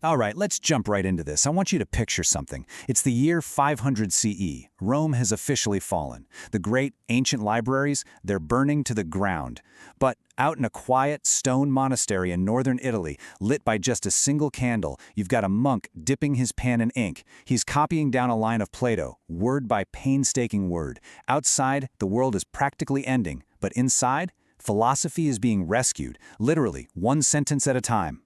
All right, let's jump right into this. I want you to picture something. It's the year 500 CE. Rome has officially fallen. The great ancient libraries, they're burning to the ground. But out in a quiet stone monastery in northern Italy, lit by just a single candle, you've got a monk dipping his pen in ink. He's copying down a line of Plato, word by painstaking word. Outside, the world is practically ending. But inside, philosophy is being rescued, literally, one sentence at a time.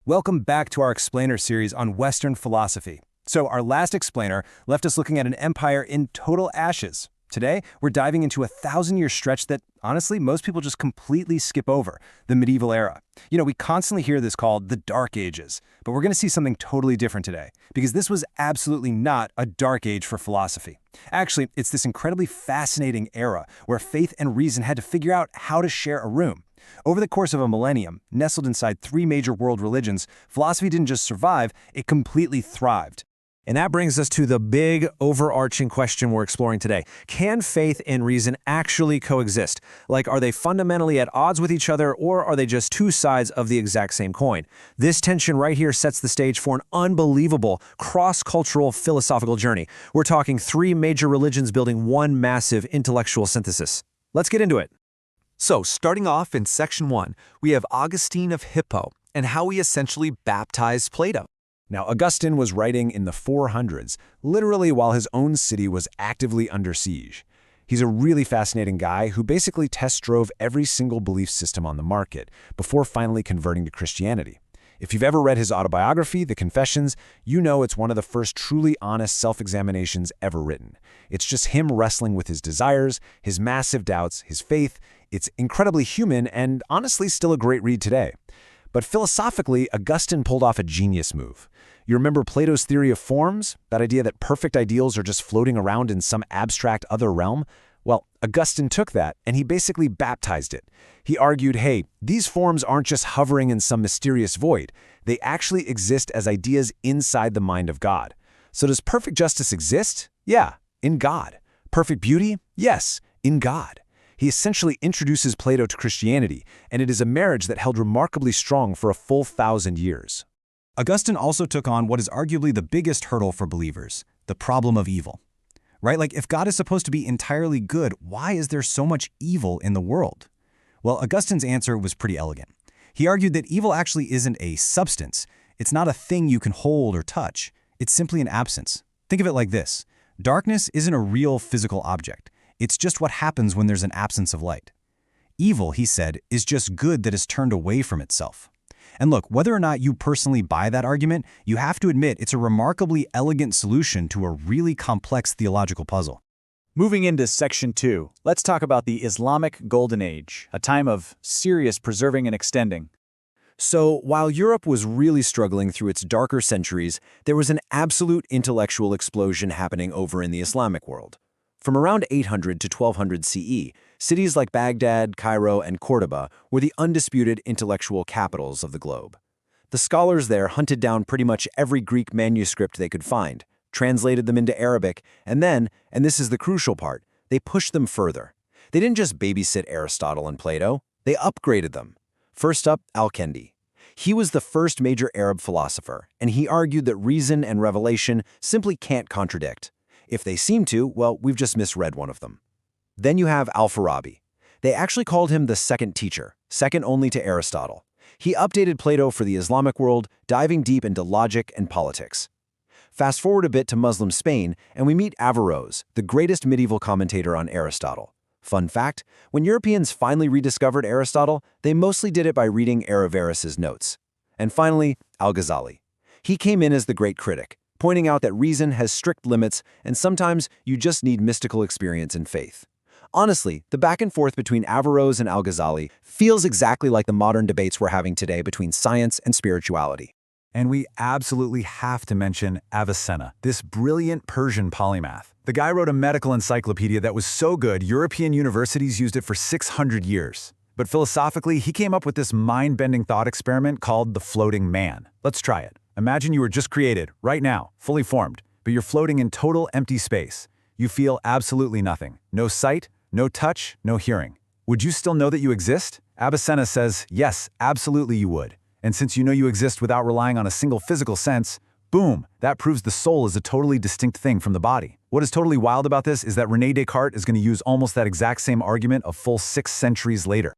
Welcome back to our explainer series on Western philosophy. So our last explainer left us looking at an empire in total ashes. Today, we're diving into a 1,000-year stretch that, honestly, most people just completely skip over, the medieval era. You know, we constantly hear this called the Dark Ages, but we're going to see something totally different today, because this was absolutely not a dark age for philosophy. Actually, it's this incredibly fascinating era where faith and reason had to figure out how to share a room. Over the course of a millennium, nestled inside 3 major world religions, philosophy didn't just survive, it completely thrived. And that brings us to the big, overarching question we're exploring today. Can faith and reason actually coexist? Like, are they fundamentally at odds with each other, or are they just two sides of the exact same coin? This tension right here sets the stage for an unbelievable, cross-cultural philosophical journey. We're talking 3 major religions building one massive intellectual synthesis. Let's get into it. So, starting off in Section 1, we have Augustine of Hippo and how he essentially baptized Plato. Now, Augustine was writing in the 400s, literally while his own city was actively under siege. He's a really fascinating guy who basically test drove every single belief system on the market before finally converting to Christianity. If you've ever read his autobiography, The Confessions, you know it's one of the first truly honest self-examinations ever written. It's just him wrestling with his desires, his massive doubts, his faith. It's incredibly human and honestly still a great read today. But philosophically, Augustine pulled off a genius move. You remember Plato's theory of forms? That idea that perfect ideals are just floating around in some abstract other realm? Well, Augustine took that and he basically baptized it. He argued, hey, these forms aren't just hovering in some mysterious void. They actually exist as ideas inside the mind of God. So does perfect justice exist? Yeah, in God. Perfect beauty? Yes, in God. He essentially introduces Plato to Christianity, and it is a marriage that held remarkably strong for a full 1,000 years. Augustine also took on what is arguably the biggest hurdle for believers, the problem of evil. Right? Like, if God is supposed to be entirely good, why is there so much evil in the world? Well, Augustine's answer was pretty elegant. He argued that evil actually isn't a substance. It's not a thing you can hold or touch. It's simply an absence. Think of it like this. Darkness isn't a real physical object. It's just what happens when there's an absence of light. Evil, he said, is just good that is turned away from itself. And look, whether or not you personally buy that argument, you have to admit it's a remarkably elegant solution to a really complex theological puzzle. Moving into Section 2, let's talk about the Islamic Golden Age, a time of serious preserving and extending. So, while Europe was really struggling through its darker centuries, there was an absolute intellectual explosion happening over in the Islamic world. From around 800 to 1200 CE, cities like Baghdad, Cairo, and Cordoba were the undisputed intellectual capitals of the globe. The scholars there hunted down pretty much every Greek manuscript they could find, translated them into Arabic, and then, and this is the crucial part, they pushed them further. They didn't just babysit Aristotle and Plato, they upgraded them. First up, Al-Kindi. He was the first major Arab philosopher, and he argued that reason and revelation simply can't contradict. If they seem to, well, we've just misread one of them. Then you have Al-Farabi. They actually called him the second teacher, second only to Aristotle. He updated Plato for the Islamic world, diving deep into logic and politics. Fast forward a bit to Muslim Spain, and we meet Averroes, the greatest medieval commentator on Aristotle. Fun fact, when Europeans finally rediscovered Aristotle, they mostly did it by reading Averroes' notes. And finally, Al-Ghazali. He came in as the great critic, pointing out that reason has strict limits and sometimes you just need mystical experience and faith. Honestly, the back and forth between Averroes and Al-Ghazali feels exactly like the modern debates we're having today between science and spirituality. And we absolutely have to mention Avicenna, this brilliant Persian polymath. The guy wrote a medical encyclopedia that was so good, European universities used it for 600 years. But philosophically, he came up with this mind-bending thought experiment called the floating man. Let's try it. Imagine you were just created, right now, fully formed, but you're floating in total empty space. You feel absolutely nothing. No sight, no touch, no hearing. Would you still know that you exist? Avicenna says, yes, absolutely you would. And since you know you exist without relying on a single physical sense, boom, that proves the soul is a totally distinct thing from the body. What is totally wild about this is that René Descartes is going to use almost that exact same argument a full 6 centuries later.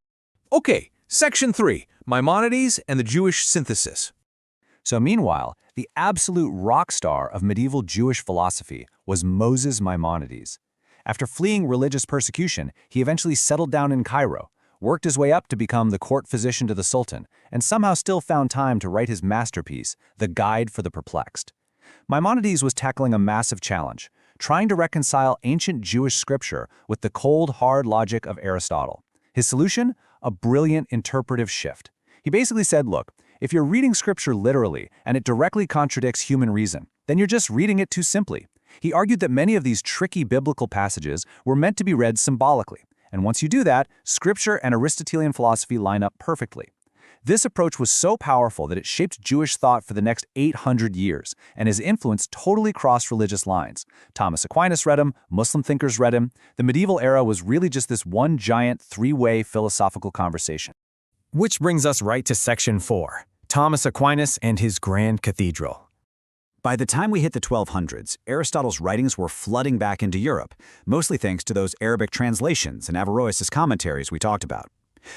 Okay, Section 3, Maimonides and the Jewish Synthesis. So meanwhile, the absolute rock star of medieval Jewish philosophy was Moses Maimonides. After fleeing religious persecution, he eventually settled down in Cairo, worked his way up to become the court physician to the Sultan, and somehow still found time to write his masterpiece, The Guide for the Perplexed. Maimonides was tackling a massive challenge, trying to reconcile ancient Jewish scripture with the cold, hard logic of Aristotle. His solution? A brilliant interpretive shift. He basically said, look, if you're reading scripture literally and it directly contradicts human reason, then you're just reading it too simply. He argued that many of these tricky biblical passages were meant to be read symbolically, and once you do that, scripture and Aristotelian philosophy line up perfectly. This approach was so powerful that it shaped Jewish thought for the next 800 years, and his influence totally crossed religious lines. Thomas Aquinas read him, Muslim thinkers read him. The medieval era was really just this one giant three-way philosophical conversation. Which brings us right to Section 4, Thomas Aquinas and his Grand Cathedral. By the time we hit the 1200s, Aristotle's writings were flooding back into Europe, mostly thanks to those Arabic translations and Averroes' commentaries we talked about.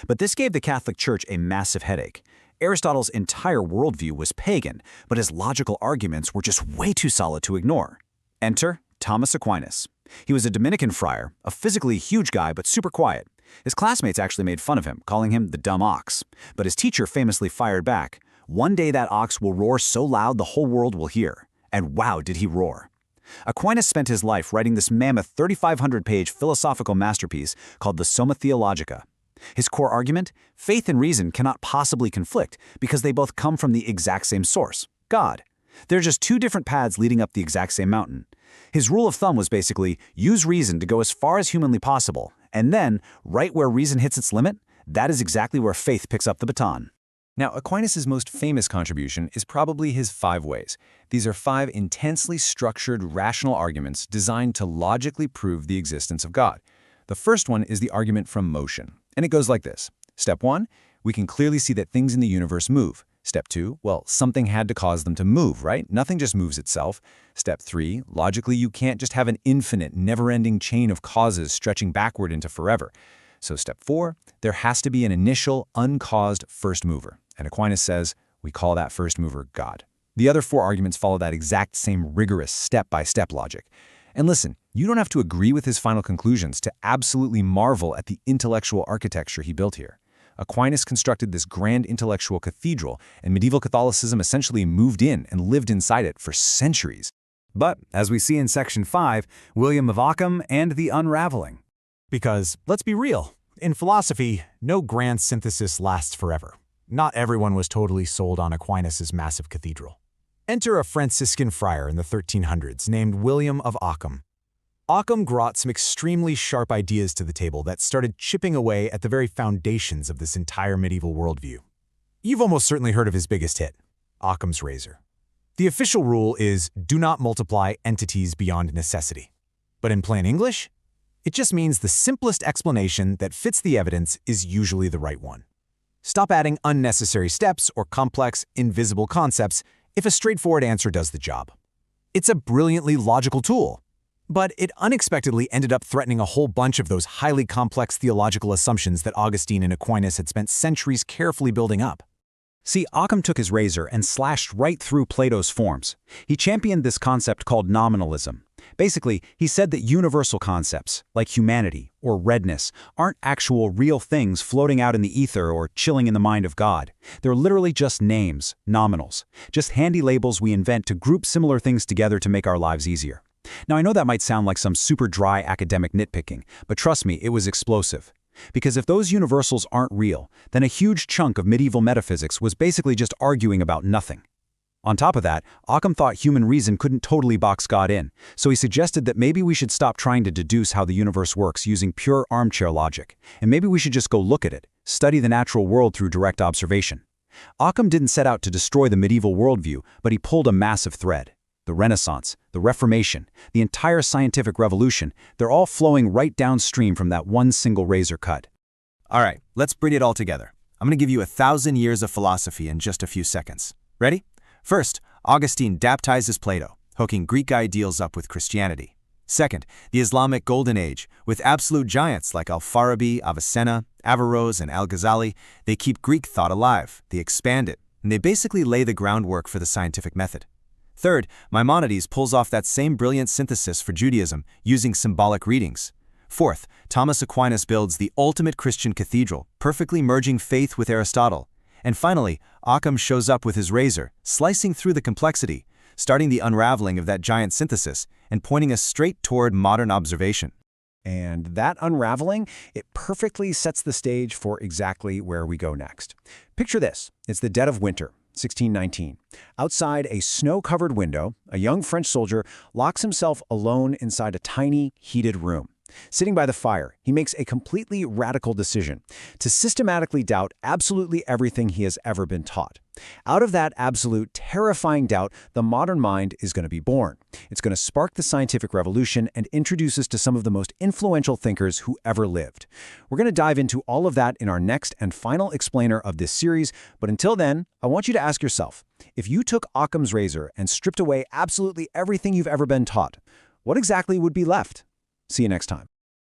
But this gave the Catholic Church a massive headache. Aristotle's entire worldview was pagan, but his logical arguments were just way too solid to ignore. Enter Thomas Aquinas. He was a Dominican friar, a physically huge guy but super quiet. His classmates actually made fun of him, calling him the dumb ox. But his teacher famously fired back, "One day that ox will roar so loud the whole world will hear." And wow, did he roar. Aquinas spent his life writing this mammoth 3,500-page philosophical masterpiece called the Summa Theologica. His core argument? Faith and reason cannot possibly conflict because they both come from the exact same source, God. They're just two different paths leading up the exact same mountain. His rule of thumb was basically use reason to go as far as humanly possible, and then, right where reason hits its limit, that is exactly where faith picks up the baton. Now, Aquinas' most famous contribution is probably his 5 ways. These are 5 intensely structured, rational arguments designed to logically prove the existence of God. The first one is the argument from motion, and it goes like this. Step 1, we can clearly see that things in the universe move. Step 2, well, something had to cause them to move, right? Nothing just moves itself. Step 3, logically, you can't just have an infinite, never-ending chain of causes stretching backward into forever. So step 4, there has to be an initial, uncaused first mover. And Aquinas says, we call that first mover God. The other 4 arguments follow that exact same rigorous step-by-step logic. And listen, you don't have to agree with his final conclusions to absolutely marvel at the intellectual architecture he built here. Aquinas constructed this grand intellectual cathedral, and medieval Catholicism essentially moved in and lived inside it for centuries. But, as we see in Section 5, William of Ockham and the unraveling. Because, let's be real, in philosophy, no grand synthesis lasts forever. Not everyone was totally sold on Aquinas' massive cathedral. Enter a Franciscan friar in the 1300s named William of Ockham. Ockham brought some extremely sharp ideas to the table that started chipping away at the very foundations of this entire medieval worldview. You've almost certainly heard of his biggest hit, Occam's razor. The official rule is do not multiply entities beyond necessity. But in plain English, it just means the simplest explanation that fits the evidence is usually the right one. Stop adding unnecessary steps or complex, invisible concepts if a straightforward answer does the job. It's a brilliantly logical tool, but it unexpectedly ended up threatening a whole bunch of those highly complex theological assumptions that Augustine and Aquinas had spent centuries carefully building up. See, Occam took his razor and slashed right through Plato's forms. He championed this concept called nominalism. Basically, he said that universal concepts, like humanity or redness, aren't actual real things floating out in the ether or chilling in the mind of God. They're literally just names, nominals, just handy labels we invent to group similar things together to make our lives easier. Now, I know that might sound like some super dry academic nitpicking, but trust me, it was explosive. Because if those universals aren't real, then a huge chunk of medieval metaphysics was basically just arguing about nothing. On top of that, Occam thought human reason couldn't totally box God in, so he suggested that maybe we should stop trying to deduce how the universe works using pure armchair logic, and maybe we should just go look at it, study the natural world through direct observation. Occam didn't set out to destroy the medieval worldview, but he pulled a massive thread. The Renaissance, the Reformation, the entire scientific revolution, they're all flowing right downstream from that one single razor cut. All right, let's bring it all together. I'm going to give you 1,000 years of philosophy in just a few seconds. Ready? First, Augustine baptizes Plato, hooking Greek ideals up with Christianity. Second, the Islamic Golden Age, with absolute giants like Al-Farabi, Avicenna, Averroes, and Al-Ghazali. They keep Greek thought alive, they expand it, and they basically lay the groundwork for the scientific method. Third, Maimonides pulls off that same brilliant synthesis for Judaism using symbolic readings. Fourth, Thomas Aquinas builds the ultimate Christian cathedral, perfectly merging faith with Aristotle. And finally, Ockham shows up with his razor, slicing through the complexity, starting the unraveling of that giant synthesis and pointing us straight toward modern observation. And that unraveling, it perfectly sets the stage for exactly where we go next. Picture this. It's the dead of winter, 1619. Outside a snow-covered window, a young French soldier locks himself alone inside a tiny, heated room. Sitting by the fire, he makes a completely radical decision to systematically doubt absolutely everything he has ever been taught. Out of that absolute, terrifying doubt, the modern mind is going to be born. It's going to spark the scientific revolution and introduce us to some of the most influential thinkers who ever lived. We're going to dive into all of that in our next and final explainer of this series, but until then, I want you to ask yourself, if you took Occam's razor and stripped away absolutely everything you've ever been taught, what exactly would be left? See you next time.